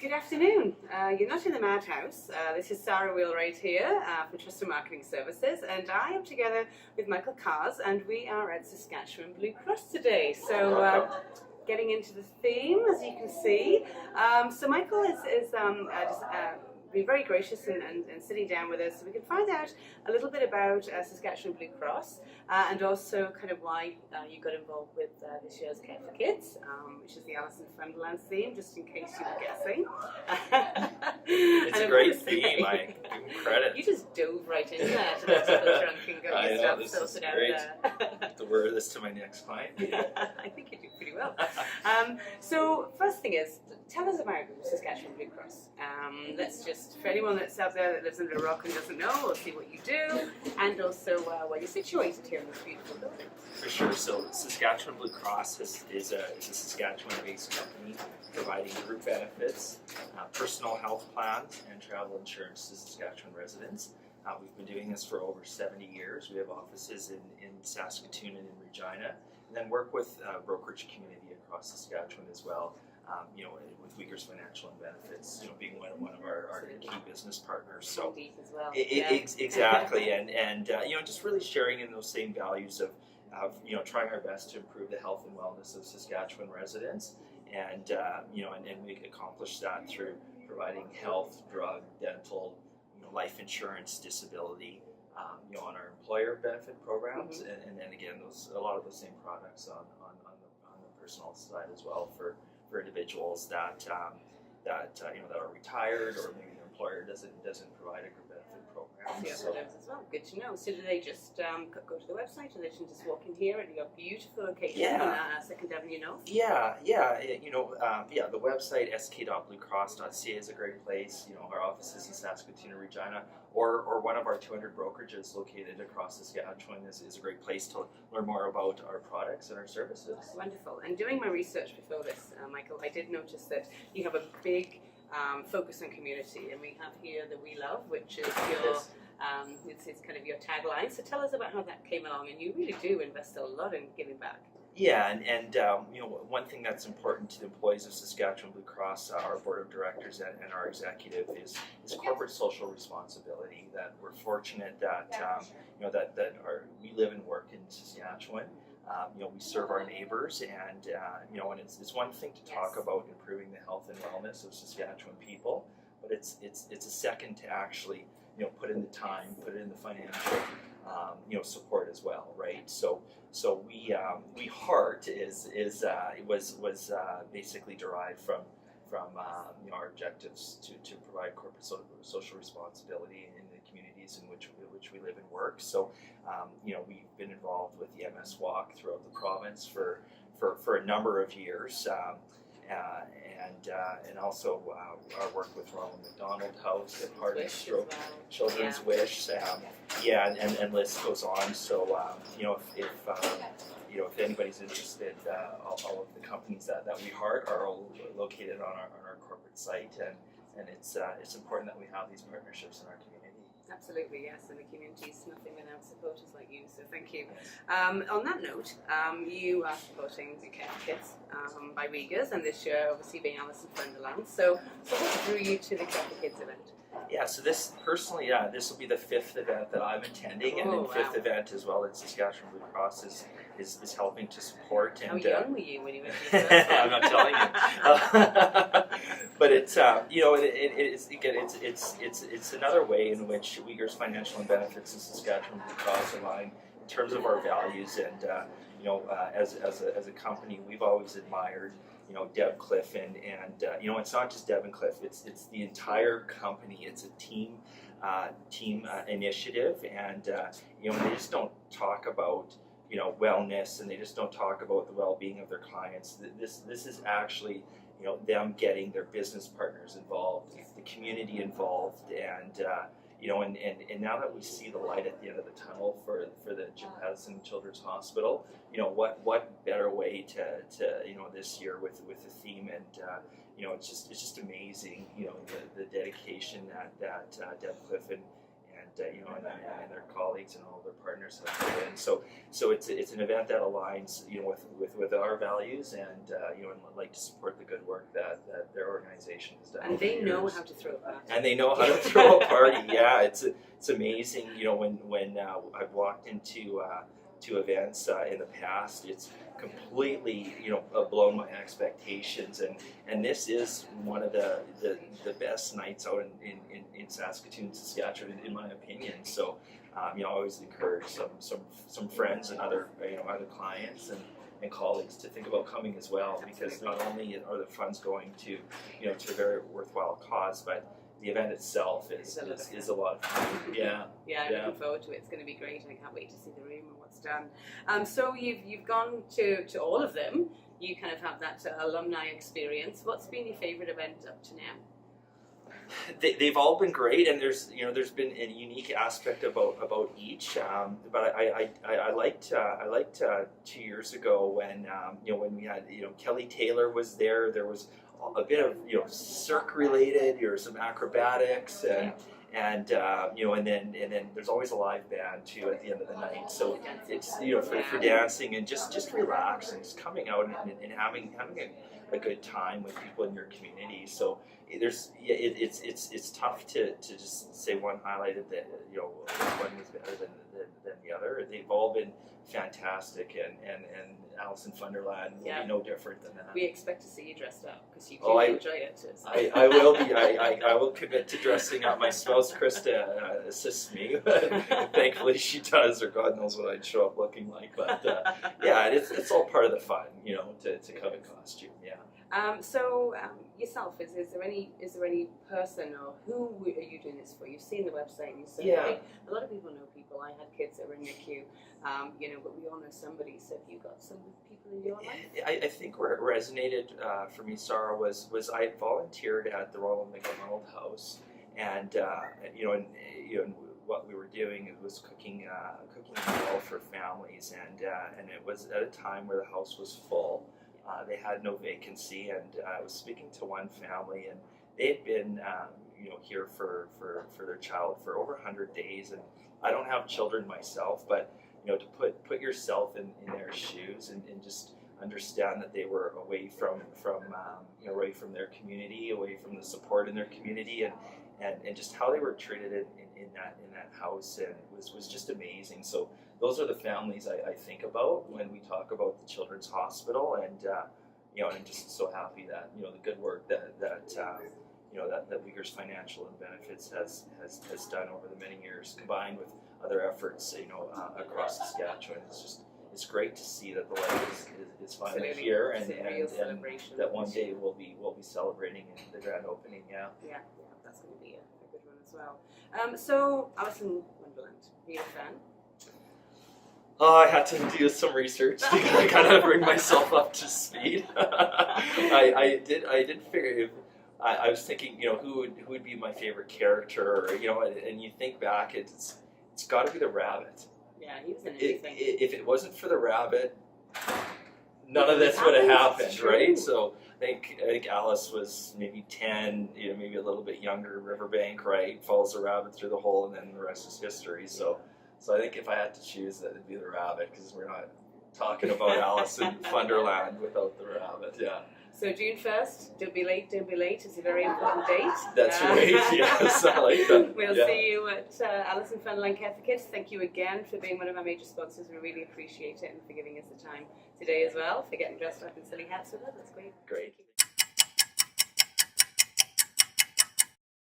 Good afternoon. You're not in the madhouse. This is Sarah Wheelwright here from Trusted Marketing Services, and I am together with Michael Kars, and we are at Saskatchewan Blue Cross today. So, getting into the theme, as you can see. So Michael is been very gracious and sitting down with us so we can find out a little bit about Saskatchewan Blue Cross and also kind of why you got involved with this year's Care for Kids, which is the Alice in Wonderland theme, just in case you were guessing. It's a great theme, I give him credit. You just dove right in there to the typical trunk and got your stuff sorted out there. To wear this to my next client. I think you do pretty well. So first thing is, tell us about Saskatchewan Blue Cross. Let's just, for anyone that's out there that lives under a rock and doesn't know, we'll see what you do, and also where you're situated here in this beautiful building. For sure. So Saskatchewan Blue Cross is a Saskatchewan-based company providing group benefits, personal health plans, and travel insurance to Saskatchewan residents. We've been doing this for over 70 years. We have offices in Saskatoon and in Regina, and then work with brokerage community across Saskatchewan as well. With Wiegers Financial and Benefits, being one of our key business partners. So deep as well. Exactly, and just really sharing in those same values of trying our best to improve the health and wellness of Saskatchewan residents, and we can accomplish that through providing health, drug, dental, life insurance, disability, on our employer benefit programs, and then again a lot of those same products on the personal side as well for individuals that are retired, or maybe their employer doesn't provide a group benefit program. Yeah, so as well. Good to know. So do they just go to the website, or they can just walk in here at your beautiful location on 2nd Avenue North? The website sk.bluecross.ca is a great place. Our offices in Saskatoon and Regina, or one of our 200 brokerages located across Saskatchewan is a great place to learn more about our products and our services. Wonderful. And doing my research before this, Michael, I did notice that you have a big focus on community, and we have here the We Love, which is your it's kind of your tagline. So tell us about how that came along, and you really do invest a lot in giving back. Yeah, and one thing that's important to the employees of Saskatchewan Blue Cross, our board of directors and our executive is corporate social responsibility. That we're fortunate that we live and work in Saskatchewan. We serve our neighbors, and it's one thing to talk about improving the health and wellness of Saskatchewan people, but it's a second to actually put in the time, put it in the financial support as well, right? So we Heart was basically derived from our objectives to provide corporate social responsibility in the communities in which we live and work. So we've been involved with the MS Walk throughout the province for a number of years, and also our work with Ronald McDonald House and Heart and Stroke Children's Wish, and list goes on. So if anybody's interested, all of the companies that We Heart are all located on our corporate site, and it's important that we have these partnerships in our community. Absolutely, yes, and the community is nothing without supporters like you, so thank you. On that note, you are supporting the Care for Kids by Wiegers, and this year obviously being Alice in Wonderland. So what drew you to the Care for Kids event? Yeah, so this will be the 5th event that I'm attending, and the 5th event as well at Saskatchewan Blue Cross is helping to support. And, how young were you when you went to the first one? I'm not telling you. But it's it's another way in which Wiegers Financial and Benefits and Saskatchewan Blue Cross align in terms of our values, and as a company, we've always admired Deb Cliff, and it's not just Deb and Cliff, it's the entire company. It's a team initiative, and they just don't talk about wellness, and they just don't talk about the well-being of their clients. This is actually them getting their business partners involved, the community involved, and now that we see the light at the end of the tunnel for the Jim Pattison Children's Hospital, what better way to this year with the theme, and it's just amazing, the dedication that Deb Cliff and and their colleagues and all of their partners have put in. So it's an event that aligns, with our values, and and like to support the good work that their organization has done. And they know how to throw a party. And they know how to throw a party. Yeah, it's amazing. When I've walked into to events in the past, it's completely blown my expectations, and this is one of the best nights out in Saskatchewan, in my opinion. So I always encourage some friends and other clients and colleagues to think about coming as well, because not only are the funds going to to a very worthwhile cause, but the event itself is a lot of fun. Yeah. Yeah, I'm looking forward to it. It's going to be great. I can't wait to see the room and what's done. So you've gone to all of them. You kind of have that alumni experience. What's been your favourite event up to now? They've all been great, and there's been a unique aspect about each. But I liked 2 years ago when we had Kelly Taylor was there. There was a bit of circ related, some acrobatics, and then there's always a live band too at the end of the night. So it's for dancing and just relaxing, just coming out and having a good time with people in your community. So it's tough to just say one highlighted that one was better than the other. They've all been fantastic, and Alice in Funderland will be no different than that. We expect to see you dressed up because you do enjoy it. So. I will be. I will commit to dressing up. My spouse Krista assists me. Thankfully, she does, or God knows what I'd show up looking like. But it's all part of the fun, to come in costume. Yeah. So yourself, is there any person, or who are you doing this for? You've seen the website, and you said a lot of people know people. I had kids that were in NICU, but we all know somebody. So have you got some people in your life? I think where it resonated for me, Sarah, was I volunteered at the Ronald McDonald House, and what we were doing was cooking a meal for families, and it was at a time where the house was full. They had no vacancy, and I was speaking to one family, and they had been here for their child for over 100 days. And I don't have children myself, but to put yourself in their shoes and just understand that they were away from their community, away from the support in their community, and just how they were treated in that house, and it was just amazing. So those are the families I think about when we talk about the Children's Hospital, and I'm just so happy that the good work that Wiegers Financial and Benefits has done over the many years, combined with other efforts across Saskatchewan. It's great to see that the light is finally here, and that one day we'll be celebrating the grand opening. Yeah, that's going to be a good one as well. So Alice in Wonderland, are you a fan? I had to do some research to kind of bring myself up to speed. I did figure. I was thinking, who would be my favorite character, and you think back, it's got to be the rabbit. Yeah, he was in everything. If it wasn't for the rabbit, none of this would have happened, right? So I think Alice was maybe 10, maybe a little bit younger. Riverbank, right? Follows the rabbit through the hole, and then the rest is history. So I think if I had to choose, that it'd be the rabbit, because we're not talking about Alice in Funderland without the rabbit. Yeah. So June 1st, don't be late, is a very important date. That's right, yes, I like that. We'll see you at Alice in Funderland Care for Kids. Thank you again for being one of our major sponsors. We really appreciate it, and for giving us the time today as well, for getting dressed up in silly hats with us. That's great. Great.